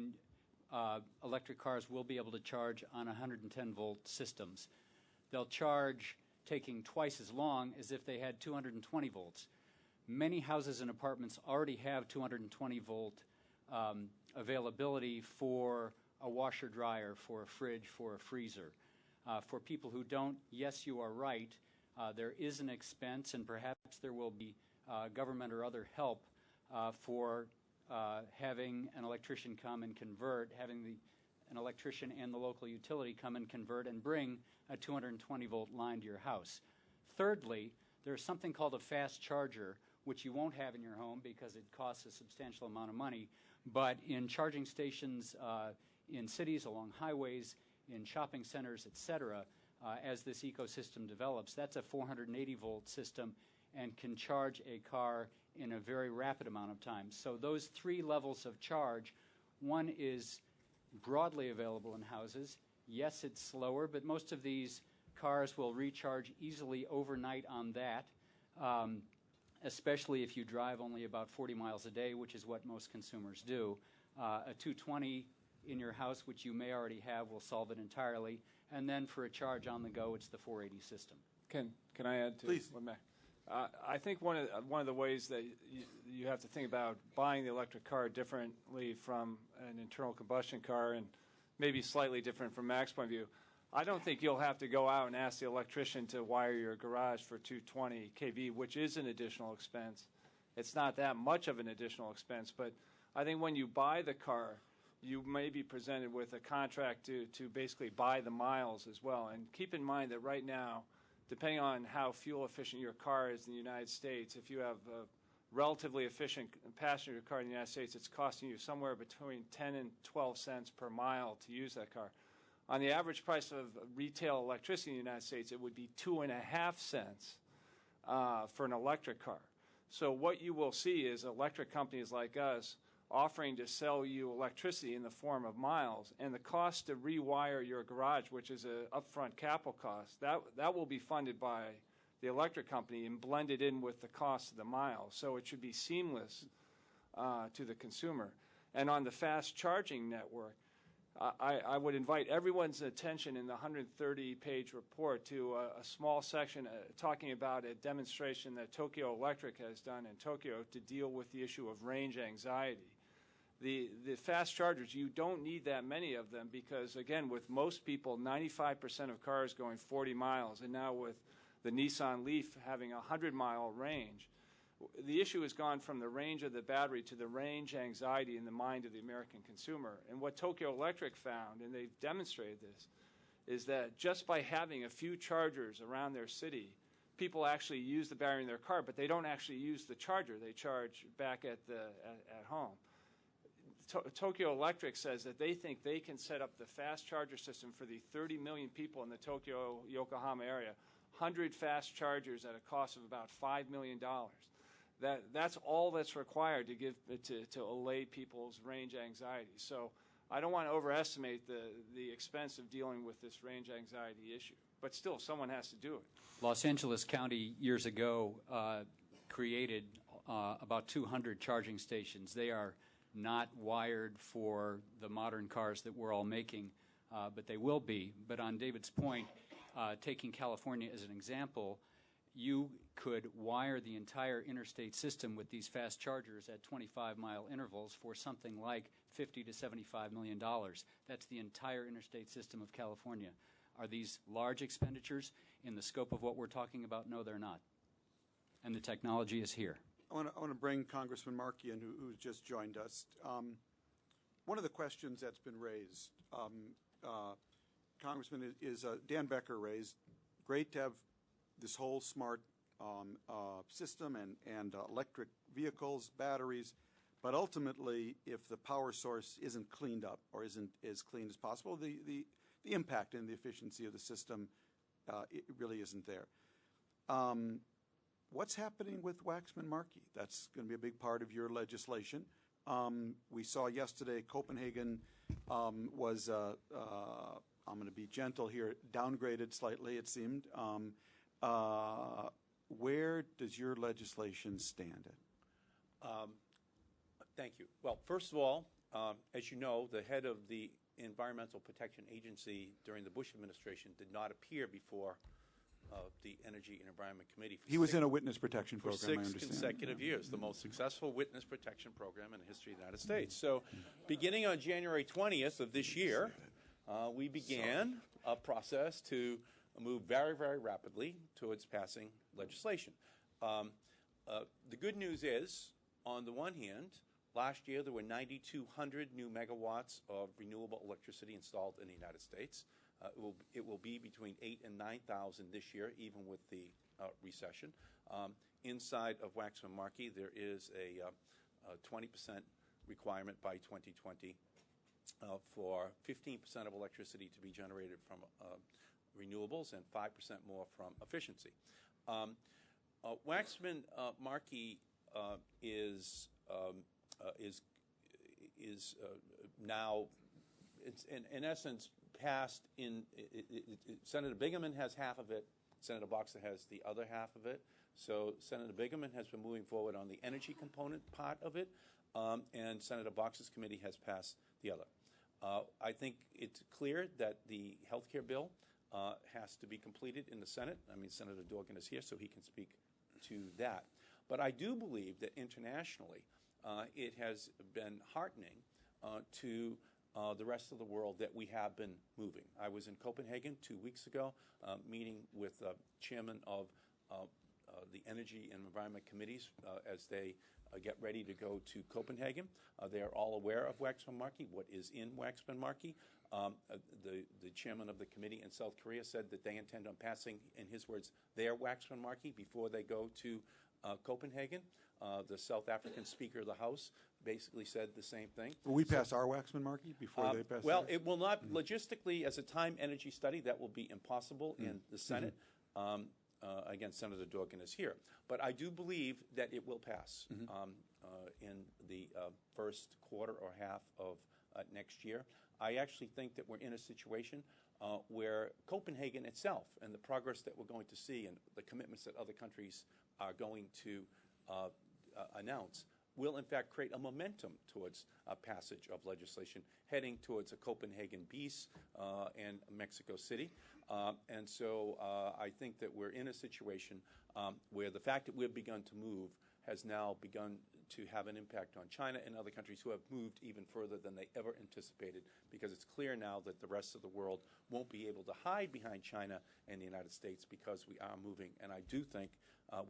and electric cars will be able to charge on 110-volt systems. They'll charge taking twice as long as if they had 220 volts. Many houses and apartments already have 220-volt availability for a washer dryer, for a fridge, for a freezer. For people who don't, yes, you are right. There is an expense, and perhaps there will be government or other help for having an electrician come and convert, having an electrician and the local utility come and convert and bring a 220-volt line to your house. Thirdly, there's something called a fast charger, which you won't have in your home because it costs a substantial amount of money. But in charging stations in cities, along highways, in shopping centers, etc., as this ecosystem develops, that's a 480-volt system and can charge a car in a very rapid amount of time. So those three levels of charge, one is broadly available in houses. Yes, it's slower, but most of these cars will recharge easily overnight on that, especially if you drive only about 40 miles a day, which is what most consumers do. A 220 in your house, which you may already have, will solve it entirely. And then for a charge on the go, it's the 480 system. Can I add to? Please. I think one of the ways that you have to think about buying the electric car differently from an internal combustion car, and maybe slightly different from Mac's point of view, I don't think you'll have to go out and ask the electrician to wire your garage for 220 kV, which is an additional expense. It's not that much of an additional expense, but I think when you buy the car, you may be presented with a contract to basically buy the miles as well. And keep in mind that right now, depending on how fuel efficient your car is in the United States, if you have a relatively efficient passenger car in the United States, it's costing you somewhere between 10 and 12 cents per mile to use that car. On the average price of retail electricity in the United States, it would be 2.5 cents for an electric car. So what you will see is electric companies like us offering to sell you electricity in the form of miles, and the cost to rewire your garage, which is an upfront capital cost, that will be funded by the electric company and blended in with the cost of the miles. So it should be seamless to the consumer. And on the fast charging network, I would invite everyone's attention in the 130-page report to a small section talking about a demonstration that Tokyo Electric has done in Tokyo to deal with the issue of range anxiety. The fast chargers, you don't need that many of them because, again, with most people, 95% of cars going 40 miles, and now with the Nissan Leaf having a 100-mile range, the issue has gone from the range of the battery to the range anxiety in the mind of the American consumer. And what Tokyo Electric found, and they've demonstrated this, is that just by having a few chargers around their city, people actually use the battery in their car, but they don't actually use the charger. They charge back at home. Tokyo Electric says that they think they can set up the fast charger system for the 30 million people in the Tokyo-Yokohama area, 100 fast chargers at a cost of about $5 million. That's all that's required to allay people's range anxiety. So I don't want to overestimate the expense of dealing with this range anxiety issue. But still, someone has to do it. Los Angeles County years ago created about 200 charging stations. They are not wired for the modern cars that we're all making, but they will be. But on David's point, taking California as an example, you could wire the entire interstate system with these fast chargers at 25-mile intervals for something like $50 to $75 million. That's the entire interstate system of California. Are these large expenditures in the scope of what we're talking about? No, they're not. And the technology is here. I want to bring Congressman Markey in, who's just joined us. One of the questions that's been raised, Congressman, is Dan Becker raised, great to have this whole smart system and electric vehicles, batteries, but ultimately, if the power source isn't cleaned up or isn't as clean as possible, the impact and the efficiency of the system it really isn't there. What's happening with Waxman-Markey? That's going to be a big part of your legislation. We saw yesterday Copenhagen was, I'm going to be gentle here, downgraded slightly, it seemed. Where does your legislation stand at? Thank you. Well, first of all, as you know, the head of the Environmental Protection Agency during the Bush administration did not appear before the Energy and Environment Committee. He was in a witness protection for program, I 6 understand. consecutive years, the most successful witness protection program in the history of the United States. So beginning on January 20th of this year, we began a process to move very, very rapidly towards passing legislation. The good news is, on the one hand, last year there were 9,200 new megawatts of renewable electricity installed in the United States. It will be between 8,000 and 9,000 this year, even with the recession. Inside of Waxman-Markey, there is a 20% requirement by 2020 for 15% of electricity to be generated from renewables and 5% more from efficiency. Waxman-Markey is now, it's in essence, passed in. Senator Bingaman has half of it. Senator Boxer has the other half of it. So Senator Bingaman has been moving forward on the energy component part of it, and Senator Boxer's committee has passed the other. I think it's clear that the health care bill has to be completed in the Senate. I mean, Senator Dorgan is here, so he can speak to that. But I do believe that internationally it has been heartening to the rest of the world that we have been moving. I was in Copenhagen 2 weeks ago, meeting with the chairman of the Energy and Environment Committees as they get ready to go to Copenhagen. They are all aware of Waxman-Markey, what is in Waxman-Markey. The chairman of the committee in South Korea said that they intend on passing, in his words, their Waxman-Markey before they go to Copenhagen. The South African Speaker of the House basically said the same thing. Will we pass our Waxman-Markey before they pass Well, theirs? it will not, logistically, as a time energy study, that will be impossible in the Senate. Again, Senator Dorgan is here. But I do believe that it will pass in the first quarter or half of next year. I actually think that we're in a situation where Copenhagen itself and the progress that we're going to see and the commitments that other countries are going to announce will in fact create a momentum towards a passage of legislation heading towards a Copenhagen peace and Mexico City. And so I think that we're in a situation where the fact that we've begun to move has now begun to have an impact on China and other countries who have moved even further than they ever anticipated, because it's clear now that the rest of the world won't be able to hide behind China and the United States because we are moving. And I do think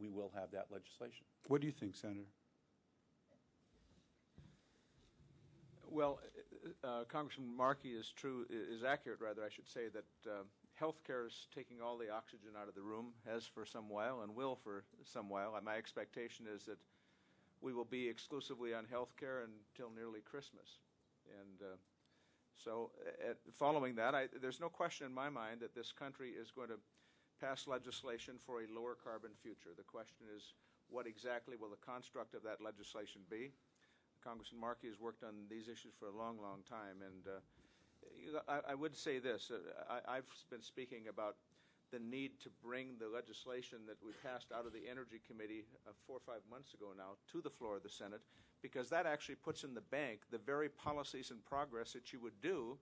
we will have that legislation. What do you think, Senator? Well, Congressman Markey is accurate, rather, I should say, that healthcare is taking all the oxygen out of the room, has for some while and will for some while. My expectation is that we will be exclusively on healthcare until nearly Christmas. And so following that, there's no question in my mind that this country is going to pass legislation for a lower carbon future. The question is, what exactly will the construct of that legislation be? Congressman Markey has worked on these issues for a long, long time, and I would say this. I've been speaking about the need to bring the legislation that we passed out of the Energy Committee 4 or 5 months ago now to the floor of the Senate, because that actually puts in the bank the very policies and progress that you would do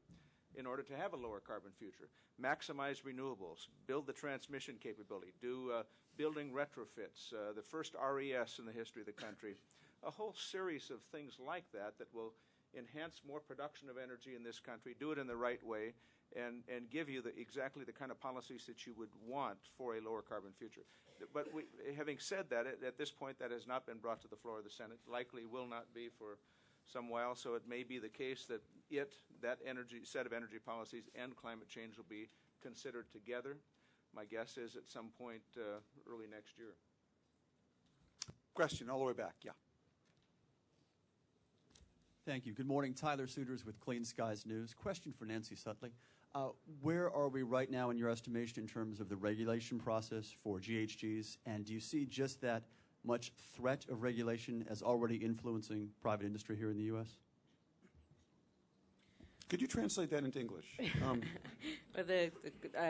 in order to have a lower carbon future. Maximize renewables, build the transmission capability, do building retrofits, the first RES in the history of the country, a whole series of things like that that will enhance more production of energy in this country, do it in the right way, and give you exactly the kind of policies that you would want for a lower carbon future. But having said that, at this point, that has not been brought to the floor of the Senate, likely will not be for some while, so it may be the case that that set of energy policies and climate change will be considered together. My guess is at some point early next year. Question all the way back, yeah. Thank you. Good morning. Tyler Souters with Clean Skies News. Question for Nancy Sutley. Where are we right now in your estimation in terms of the regulation process for GHGs? And do you see just that much threat of regulation as already influencing private industry here in the U.S.? Could you translate that into English? Well,